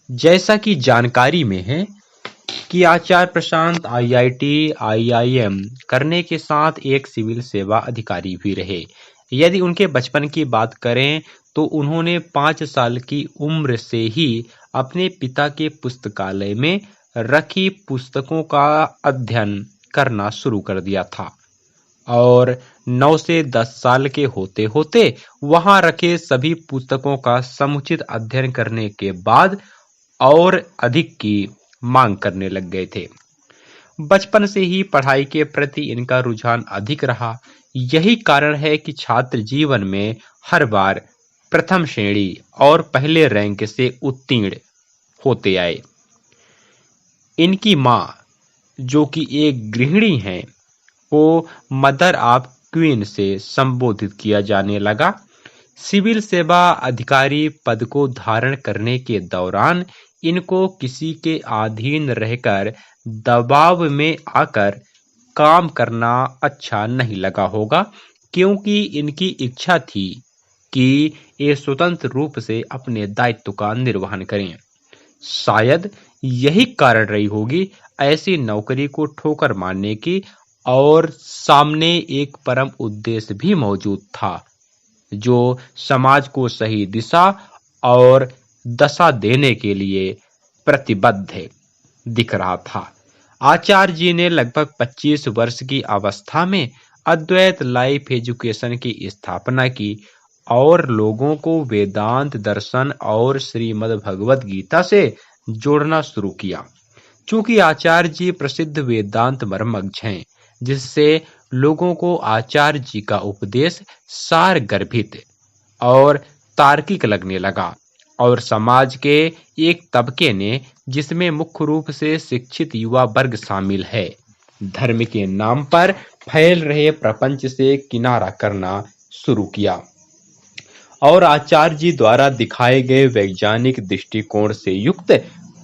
जैसा कि जानकारी में है कि आचार्य प्रशांत आईआईटी, आईआईएम करने के साथ एक सिविल सेवा अधिकारी भी रहे। यदि उनके बचपन की बात करें तो उन्होंने 5 साल की उम्र से ही अपने पिता के पुस्तकालय में रखी पुस्तकों का अध्ययन करना शुरू कर दिया था और 9 से 10 साल के होते होते वहां रखे सभी पुस्तकों का समुचित अध्ययन करने के बाद और अधिक की मांग करने लग गए थे। बचपन से ही पढ़ाई के प्रति इनका रुझान अधिक रहा। यही कारण है कि छात्र जीवन में हर बार प्रथम श्रेणी और पहले रैंक से उत्तीर्ण होते आए। इनकी मां, जो कि एक गृहिणी हैं, को मदर ऑफ क्वीन से संबोधित किया जाने लगा। सिविल सेवा अधिकारी पद को धारण करने के दौरान इनको किसी के अधीन रहकर दबाव में आकर काम करना अच्छा नहीं लगा होगा, क्योंकि इनकी इच्छा थी कि ये स्वतंत्र रूप से अपने दायित्व का निर्वहन करें। शायद यही कारण रही होगी ऐसी नौकरी को ठोकर मारने की, और सामने एक परम उद्देश्य भी मौजूद था जो समाज को सही दिशा और दशा देने के लिए प्रतिबद्ध दिख रहा था। आचार्य जी ने लगभग 25 वर्ष की अवस्था में अद्वैत लाइफ एजुकेशन की स्थापना की और लोगों को वेदांत दर्शन और श्रीमद् भगवत गीता से जोड़ना शुरू किया। चूंकि आचार्य जी प्रसिद्ध वेदांत मर्मज्ञ हैं, जिससे लोगों को आचार्य जी का उपदेश सार गर्भित और तार्किक लगने लगा और समाज के एक तबके ने, जिसमें मुख्य रूप से शिक्षित युवा वर्ग शामिल है, धर्म के नाम पर फैल रहे प्रपंच से किनारा करना शुरू किया और आचार्य जी द्वारा दिखाए गए वैज्ञानिक दृष्टिकोण से युक्त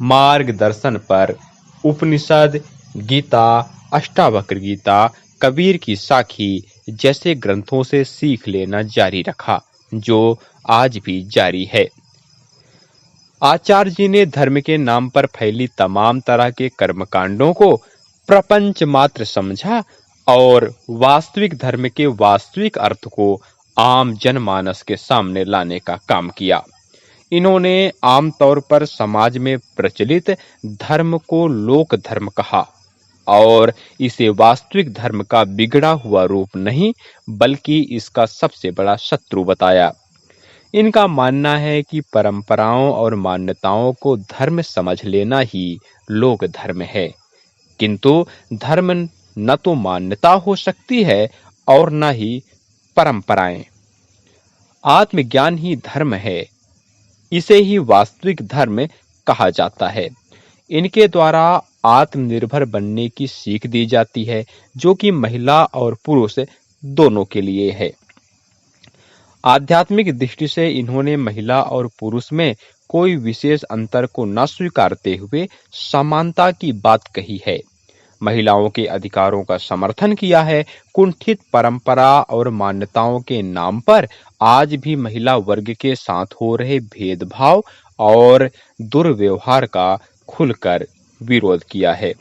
मार्गदर्शन पर उपनिषद, गीता, अष्टावक्र गीता, कबीर की साखी जैसे ग्रंथों से सीख लेना जारी रखा, जो आज भी जारी है। आचार्य जी ने धर्म के नाम पर फैली तमाम तरह के कर्मकांडों को प्रपंच मात्र समझा और वास्तविक धर्म के वास्तविक अर्थ को आम जनमानस के सामने लाने का काम किया। इन्होंने आमतौर पर समाज में प्रचलित धर्म को लोक धर्म कहा और इसे वास्तविक धर्म का बिगड़ा हुआ रूप नहीं, बल्कि इसका सबसे बड़ा शत्रु बताया। इनका मानना है कि परंपराओं और मान्यताओं को धर्म समझ लेना ही लोक धर्म है, किंतु धर्म न तो मान्यता हो सकती है और न ही परंपराएं। आत्मज्ञान ही धर्म है, इसे ही वास्तविक धर्म कहा जाता है। इनके द्वारा आत्मनिर्भर बनने की सीख दी जाती है, जो कि महिला और पुरुष दोनों के लिए है। आध्यात्मिक दृष्टि से इन्होंने महिला और पुरुष में कोई विशेष अंतर को न स्वीकारते हुए समानता की बात कही है। महिलाओं के अधिकारों का समर्थन किया है। कुंठित परंपरा और मान्यताओं के नाम पर आज भी महिला वर्ग के साथ हो रहे भेदभाव और दुर्व्यवहार का खुलकर विरोध किया है।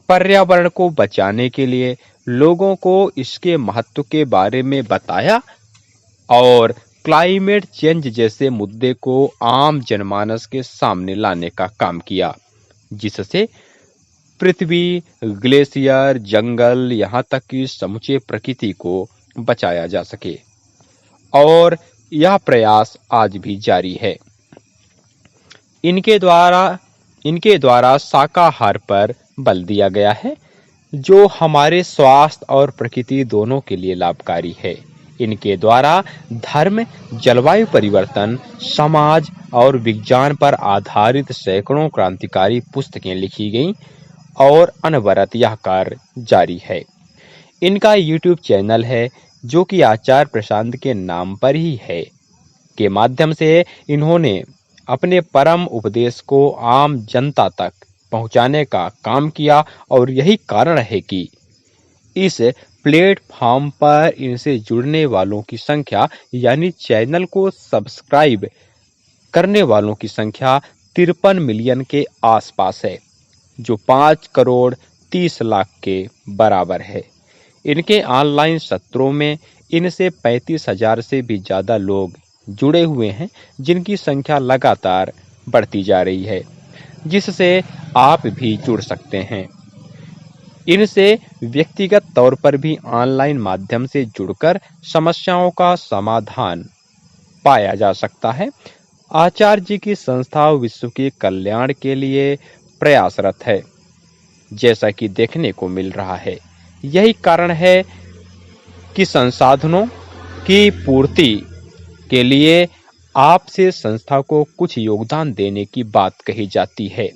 पर्यावरण को बचाने के लिए लोगों को इसके महत्व के बारे में बताया और क्लाइमेट चेंज जैसे मुद्दे को आम जनमानस के सामने लाने का काम किया, जिससे पृथ्वी, ग्लेशियर, जंगल, यहाँ तक कि समूचे प्रकृति को बचाया जा सके। और यह प्रयास आज भी जारी है। इनके द्वारा शाकाहार पर बल दिया गया है, जो हमारे स्वास्थ्य और प्रकृति दोनों के लिए लाभकारी है। इनके द्वारा धर्म, जलवायु परिवर्तन, समाज और विज्ञान पर आधारित सैकड़ों क्रांतिकारी पुस्तकें लिखी गईं और अनवरत यह कार्य जारी है। इनका YouTube चैनल है, जो कि आचार्य प्रशांत के नाम पर ही है, के माध्यम से इन्होंने अपने परम उपदेश को आम जनता तक पहुंचाने का काम किया और यही कारण है कि इस प्लेटफॉर्म पर इनसे जुड़ने वालों की संख्या, यानी चैनल को सब्सक्राइब करने वालों की संख्या 53 मिलियन के आसपास है, जो 5 करोड़ 30 लाख के बराबर है। इनके ऑनलाइन सत्रों में इनसे 35,000 से भी ज़्यादा लोग जुड़े हुए हैं, जिनकी संख्या लगातार बढ़ती जा रही है, जिससे आप भी जुड़ सकते हैं। इनसे व्यक्तिगत तौर पर भी ऑनलाइन माध्यम से जुड़कर समस्याओं का समाधान पाया जा सकता है। आचार्य जी की संस्था विश्व के कल्याण के लिए प्रयासरत है, जैसा कि देखने को मिल रहा है। यही कारण है कि संसाधनों की पूर्ति के लिए आपसे संस्था को कुछ योगदान देने की बात कही जाती है।